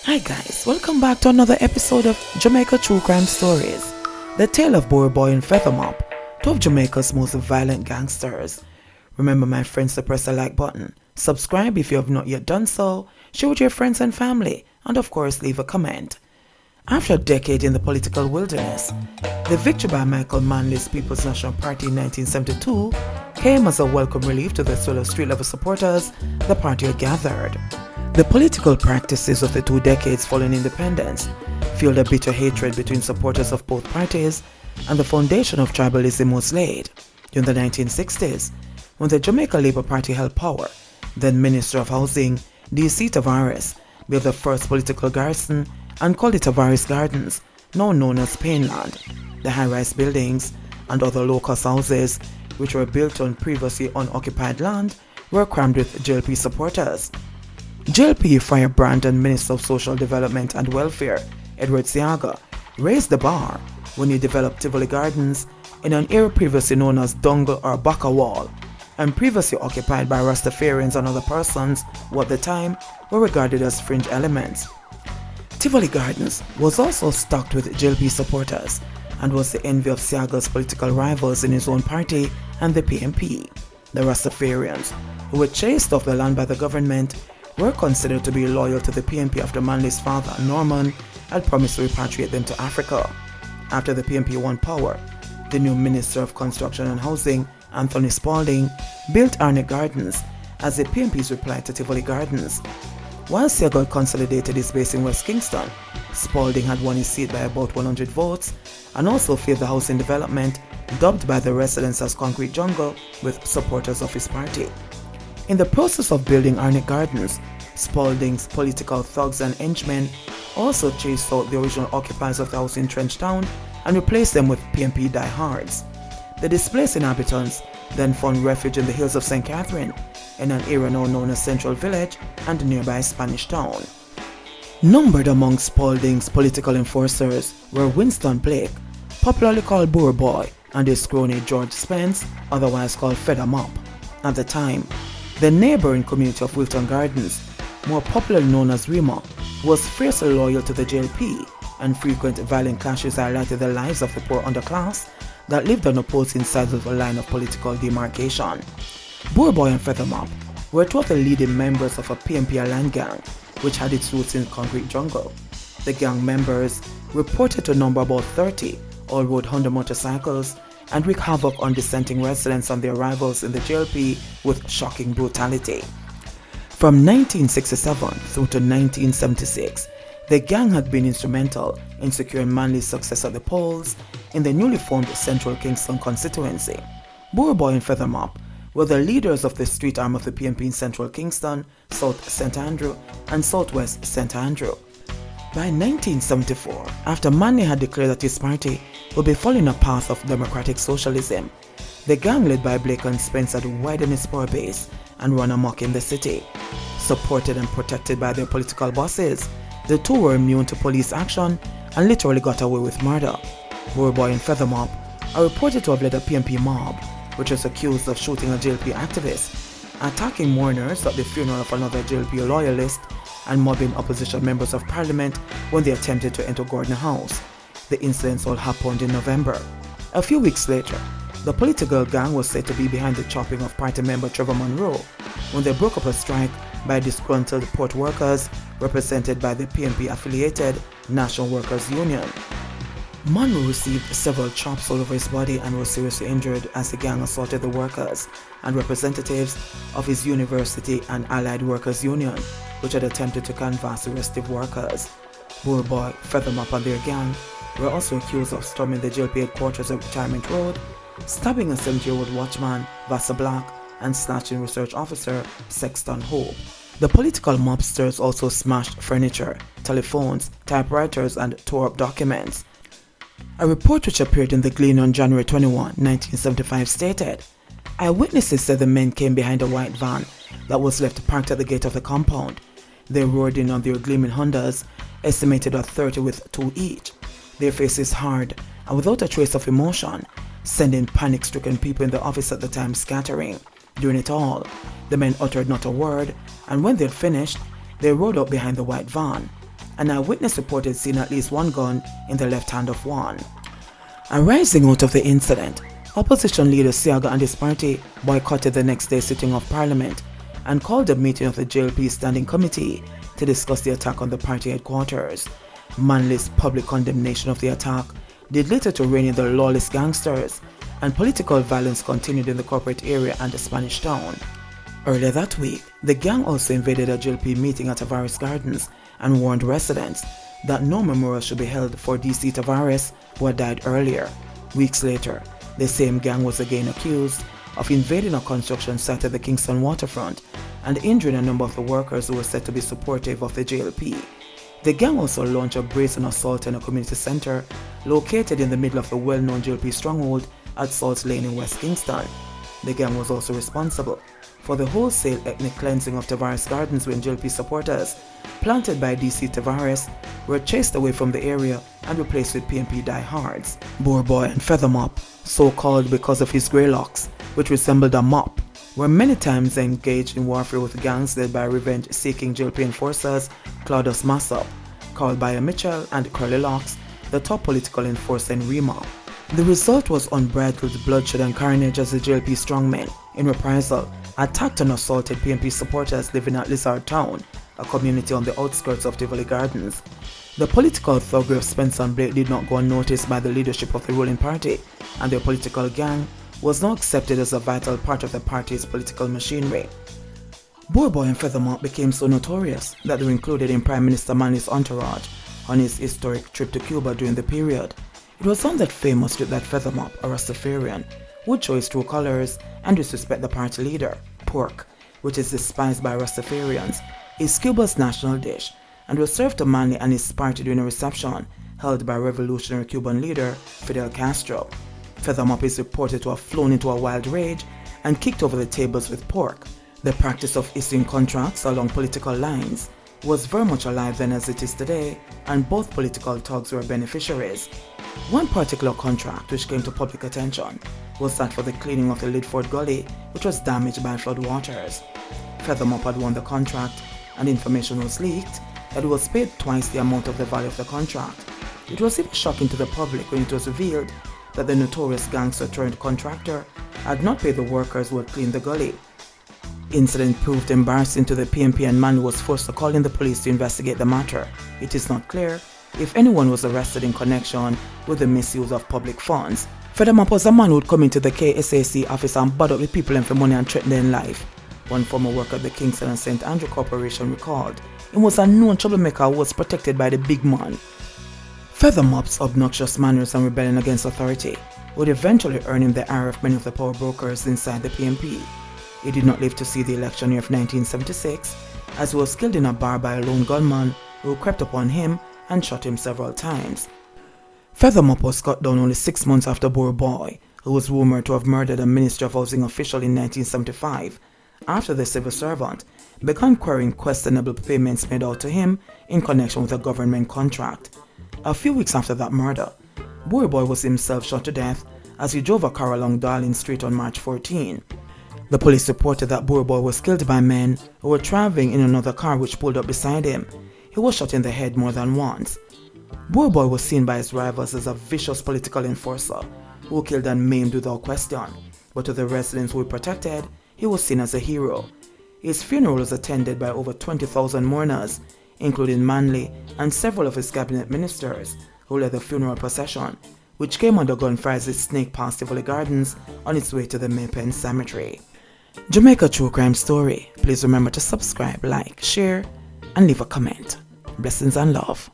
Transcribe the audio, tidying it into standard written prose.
Hi guys, welcome back to another episode of Jamaica True Crime Stories. The tale of Burry Boy and Feathermop, two of Jamaica's most violent gangsters. Remember my friends to press the like button, subscribe if you have not yet done so, share with your friends and family, and of course leave a comment. After a decade in the political wilderness, the victory by Michael Manley's People's National Party in 1972 came as a welcome relief to the swell of street-level supporters the party had gathered. The political practices of the 2 decades following independence fueled a bitter hatred between supporters of both parties, and the foundation of tribalism was laid. During the 1960s, when the Jamaica Labour Party held power, then Minister of Housing, D.C. Tavares, built the first political garrison and called it Tavares Gardens, now known as Painland. The high-rise buildings and other low-cost houses, which were built on previously unoccupied land, were crammed with JLP supporters. JLP firebrand and Minister of Social Development and Welfare, Edward Seaga, raised the bar when he developed Tivoli Gardens in an area previously known as Dungle or Baka Wall, and previously occupied by Rastafarians and other persons who at the time were regarded as fringe elements. Tivoli Gardens was also stocked with JLP supporters and was the envy of Seaga's political rivals in his own party and the PNP. The Rastafarians, who were chased off the land by the government, were considered to be loyal to the PNP after Manley's father, Norman, had promised to repatriate them to Africa. After the PNP won power, the new Minister of Construction and Housing, Anthony Spalding, built Arnett Gardens as the PNP's reply to Tivoli Gardens. While Seaga consolidated his base in West Kingston, Spalding had won his seat by about 100 votes and also filled the housing development dubbed by the residents as Concrete Jungle with supporters of his party. In the process of building Arnett Gardens, Spalding's political thugs and henchmen also chased out the original occupiers of the house in Trench Town and replaced them with PNP diehards. The displaced inhabitants then found refuge in the hills of St. Catherine, in an area now known as Central Village and nearby Spanish Town. Numbered among Spalding's political enforcers were Winston Blake, popularly called Burry Boy, and his crony George Spence, otherwise called Feathermop. At the time, the neighboring community of Wilton Gardens, more popularly known as Rima, was fiercely loyal to the JLP, and frequent violent clashes highlighted the lives of the poor underclass that lived on opposing sides of a line of political demarcation. Burry Boy and Feathermop were two of the leading members of a PNP-aligned gang, which had its roots in Concrete Jungle. The gang members reported to number about 30, all rode Honda motorcycles, and wreak havoc on dissenting residents on their arrivals in the JLP with shocking brutality. From 1967 through to 1976, the gang had been instrumental in securing Manley's success at the polls in the newly formed Central Kingston constituency. Burry Boy and Feathermop were the leaders of the street arm of the PNP in Central Kingston, South St. Andrew, and Southwest St. Andrew. By 1974, after Manley had declared that his party would be following a path of democratic socialism, the gang led by Blake and Spence had widened its power base and run amok in the city. Supported and protected by their political bosses, the two were immune to police action and literally got away with murder. Burry Boy and Feathermop are reported to have led a PNP mob, which was accused of shooting a JLP activist, attacking mourners at the funeral of another JLP loyalist, and mobbing opposition members of parliament when they attempted to enter Gordon House. The incidents all happened in November. A few weeks later, the political gang was said to be behind the chopping of party member Trevor Monroe when they broke up a strike by disgruntled port workers represented by the PNP-affiliated National Workers Union. Monroe received several chops all over his body and was seriously injured as the gang assaulted the workers and representatives of his university and Allied Workers Union, which had attempted to canvass the restive workers. Burry Boy, Feathermop and their gang were also accused of storming the JLP headquarters at Retirement Road, stabbing a 70-year-old watchman, Vassa Black, and snatching research officer Sexton Hope. The political mobsters also smashed furniture, telephones, typewriters, and tore up documents. A report which appeared in the Gleaner on January 21, 1975 stated, "Eyewitnesses said the men came behind a white van that was left parked at the gate of the compound. They rode in on their gleaming Hondas, estimated at 30 with 2 each. Their faces hard and without a trace of emotion, sending panic-stricken people in the office at the time scattering. During it all, the men uttered not a word, and when they had finished, they rode up behind the white van. An eyewitness reported seeing at least one gun in the left hand of one. Arising out of the incident, opposition leader Siaga and his party boycotted the next day's sitting of Parliament and called a meeting of the JLP Standing Committee to discuss the attack on the party headquarters. Manley's public condemnation of the attack did little to rein in the lawless gangsters, and political violence continued in the corporate area and the Spanish Town. Earlier that week, the gang also invaded a JLP meeting at Tavares Gardens and warned residents that no memorial should be held for DC Tavares, who had died earlier. Weeks later, the same gang was again accused of invading a construction site at the Kingston waterfront and injuring a number of the workers who were said to be supportive of the JLP. The gang also launched a brazen assault in a community center located in the middle of the well-known JLP stronghold at Salt Lane in West Kingston. The gang was also responsible for the wholesale ethnic cleansing of Tavares Gardens when JLP supporters, planted by DC Tavares, were chased away from the area and replaced with PNP diehards. Burry Boy and Feathermop, so called because of his grey locks, which resembled a mop, were many times engaged in warfare with gangs led by revenge-seeking JLP enforcers Claudius Massop, Carl Bayer Mitchell, and Curly Locks, the top political enforcer in Rema. The result was unbridled bloodshed and carnage as the JLP strongmen, in reprisal, attacked and assaulted PNP supporters living at Lizard Town, a community on the outskirts of Tivoli Gardens. The political thuggery of Spencer and Blake did not go unnoticed by the leadership of the ruling party, and their political gang was now accepted as a vital part of the party's political machinery. Burry Boy and Feathermop became so notorious that they were included in Prime Minister Manley's entourage on his historic trip to Cuba during the period. It was on that famous trip that Feathermop, a Rastafarian, would show his true colors and disrespect the party leader. Pork, which is despised by Rastafarians, is Cuba's national dish and was served to Manley and his party during a reception held by revolutionary Cuban leader Fidel Castro. Feathermop is reported to have flown into a wild rage and kicked over the tables with pork. The practice of issuing contracts along political lines was very much alive then as it is today, and both political thugs were beneficiaries. One particular contract which came to public attention was that for the cleaning of the Lidford Gully, which was damaged by floodwaters. Feathermop had won the contract, and information was leaked that he was paid twice the amount of the value of the contract. It was even shocking to the public when it was revealed that the notorious gangster turned contractor had not paid the workers who had cleaned the gully. Incident proved embarrassing to the PNP, and Manley was forced to call in the police to investigate the matter. It is not clear if anyone was arrested in connection with the misuse of public funds. Feathermop was a man who would come into the KSAC office and bad up the people and for money and threaten their life. One former worker at the Kingston and St. Andrew Corporation recalled he was a known troublemaker who was protected by the big man. Feathermop's obnoxious manners and rebellion against authority would eventually earn him the ire of many of the power brokers inside the PNP. He did not live to see the election year of 1976, as he was killed in a bar by a lone gunman who crept upon him and shot him several times. Feathermop was cut down only 6 months after Burry Boy, who was rumored to have murdered a Ministry of Housing official in 1975, after the civil servant began querying questionable payments made out to him in connection with a government contract. A few weeks after that murder, Burry Boy was himself shot to death as he drove a car along Darling Street on March 14. The police reported that Burry Boy was killed by men who were traveling in another car which pulled up beside him. He was shot in the head more than once. Burry Boy was seen by his rivals as a vicious political enforcer who killed and maimed without question, but to the residents who he protected, he was seen as a hero. His funeral was attended by over 20,000 mourners, including Manley and several of his cabinet ministers, who led the funeral procession, which came under gunfire as it snaked past Tivoli Gardens on its way to the Maypen Cemetery. Jamaica True Crime Story. Please remember to subscribe, like, share, and leave a comment. Blessings and love.